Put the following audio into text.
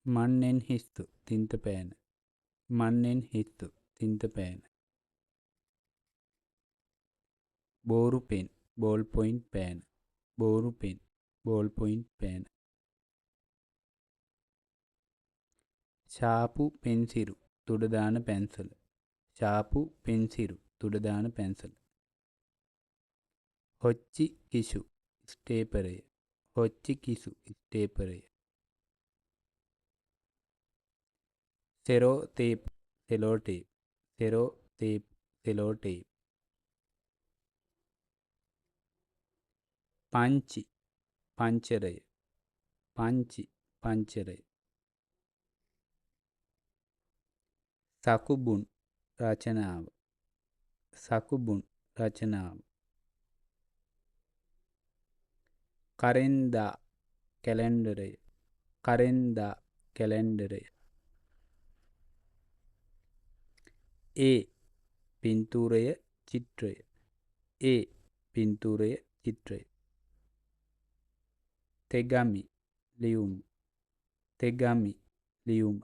මන්නෙන් හිස්තු තින්ත පෑන මන්නෙන් හිස්තු තින්ත පෑන බෝරු පෙන් ball point පෑන බෝරු පෙන් ball point පෑන ශාපු පෙන්සිරු තුඩදාන පැන්සල ශාපු පෙන්සිරු තුඩදාන පැන්සල හොච්චි කිසු ස්ටේපරය හොච්චි කිසු ස්ටේපරය සෙරෝ තේප් sellotape සෙරෝ තේප් sellotape පංචි පංචරය පංචි පංචරය සකුබුන් රචනාව සකුබුන් රචනාව කරෙන්දා කැලෙන්ඩරය කරෙන්දා කැලෙන්ඩරය ඒ පින්තූරය චිත්‍රය ඒ පින්තූරය චිත්‍රය තෙගමි ලියුම තෙගමි ලියුම